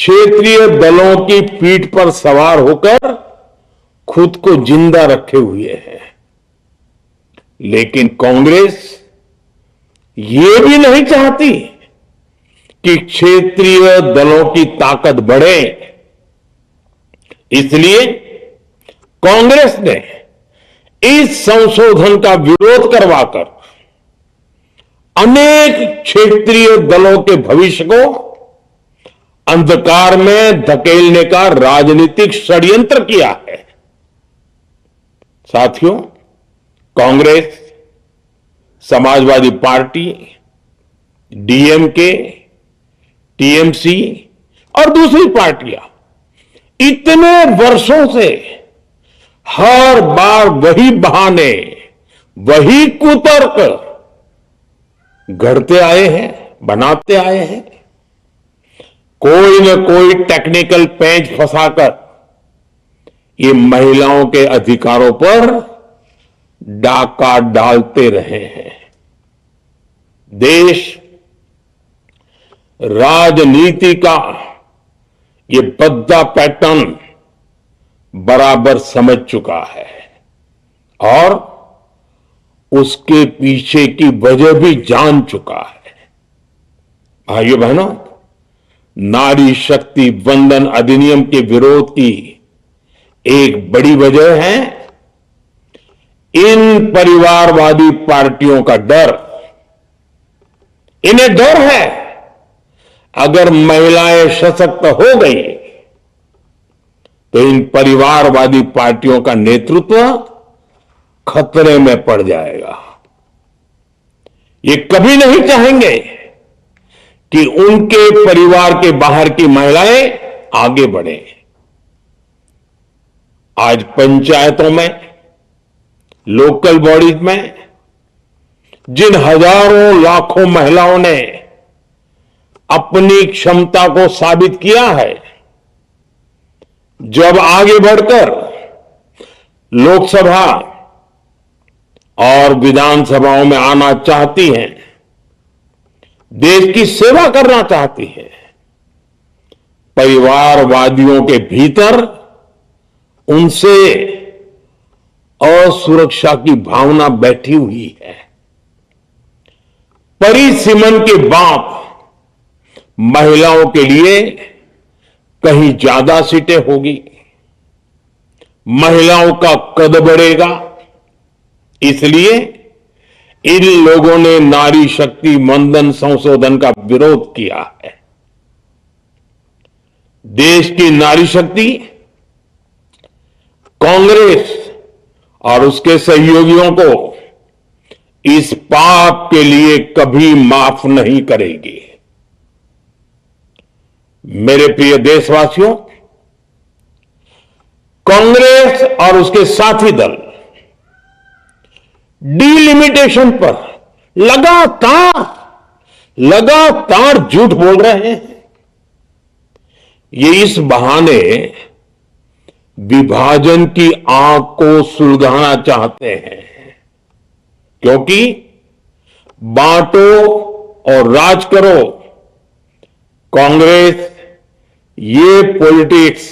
क्षेत्रीय दलों की पीठ पर सवार होकर खुद को जिंदा रखे हुए है। लेकिन कांग्रेस ये भी नहीं चाहती कि क्षेत्रीय दलों की ताकत बढ़े। इसलिए कांग्रेस ने इस संशोधन का विरोध करवाकर अनेक क्षेत्रीय दलों के भविष्य को अंधकार में धकेलने का राजनीतिक षड्यंत्र किया है। साथियों, Congress, Samajwadi party, DMK, TMC और दूसरी पार्टियां इतने वर्षों से हर बार वही बहाने, वही कुतर्क गढ़ते आए हैं, बनाते आए हैं। कोई न कोई टेक्निकल पेंच फंसाकर ये महिलाओं के अधिकारों पर डाका डालते रहे हैं। देश राजनीति का ये बद्दा पैटर्न बराबर समझ चुका है और उसके पीछे की वजह भी जान चुका है। भाइयों बहनों, नारी शक्ति वंदन अधिनियम के विरोध की एक बड़ी वजह है इन परिवारवादी पार्टियों का डर। इन्हें डर है अगर महिलाएं सशक्त हो गई तो इन परिवारवादी पार्टियों का नेतृत्व खतरे में पड़ जाएगा। ये कभी नहीं चाहेंगे कि उनके परिवार के बाहर की महिलाएं आगे बढ़े। आज पंचायतों में, लोकल बॉडीज में जिन हजारों लाखों महिलाओं ने अपनी क्षमता को साबित किया है, जब आगे बढ़कर लोकसभा और विधानसभाओं में आना चाहती हैं, देश की सेवा करना चाहती हैं, परिवारवादियों के भीतर उनसे असुरक्षा की भावना बैठी हुई है। परिसीमन के बाप महिलाओं के लिए कहीं ज्यादा सीटें होगी, महिलाओं का कद बढ़ेगा। इसलिए इन लोगों ने नारी शक्ति वंदन संशोधन का विरोध किया है। देश की नारी शक्ति कांग्रेस और उसके सहयोगियों को इस पाप के लिए कभी माफ नहीं करेगी। मेरे प्रिय देशवासियों, कांग्रेस और उसके साथी दल डिलिमिटेशन पर लगातार झूठ बोल रहे हैं। ये इस बहाने विभाजन की आग को सुलगाना चाहते हैं, क्योंकि बांटो और राज करो, कांग्रेस ये पॉलिटिक्स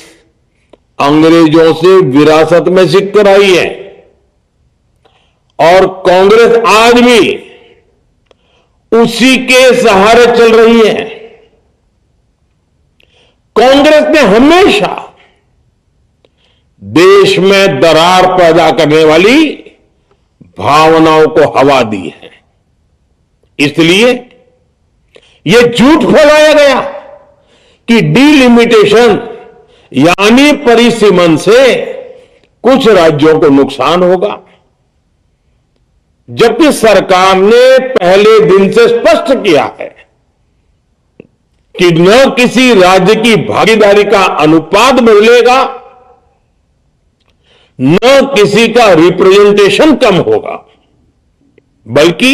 अंग्रेजों से विरासत में सीख कर आई है और कांग्रेस आज भी उसी के सहारे चल रही है। कांग्रेस ने हमेशा देश में दरार पैदा करने वाली भावनाओं को हवा दी है। इसलिए यह झूठ फैलाया गया कि डिलिमिटेशन यानी परिसीमन से कुछ राज्यों को नुकसान होगा, जबकि सरकार ने पहले दिन से स्पष्ट किया है कि न किसी राज्य की भागीदारी का अनुपात बदलेगा, न किसी का रिप्रेजेंटेशन कम होगा, बल्कि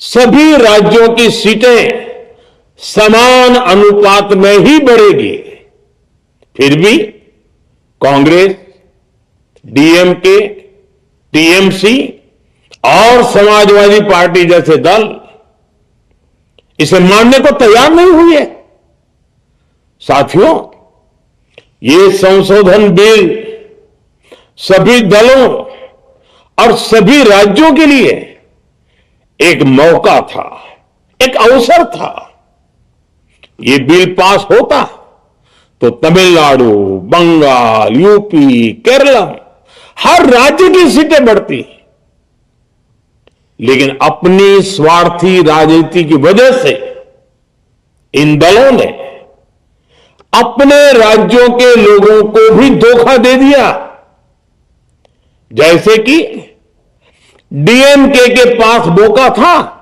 सभी राज्यों की सीटें समान अनुपात में ही बढ़ेगी। फिर भी कांग्रेस, डीएमके, टीएमसी और समाजवादी पार्टी जैसे दल इसे मानने को तैयार नहीं हुए। साथियों, ये संशोधन बिल सभी दलों और सभी राज्यों के लिए एक मौका था, एक अवसर था। ये बिल पास होता तो तमिलनाडु, बंगाल, यूपी, केरल, हर राज्य की सीटें बढ़ती। लेकिन अपनी स्वार्थी राजनीति की वजह से इन दलों ने अपने राज्यों के लोगों को भी धोखा दे दिया। जैसे कि डीएमके के पास मौका था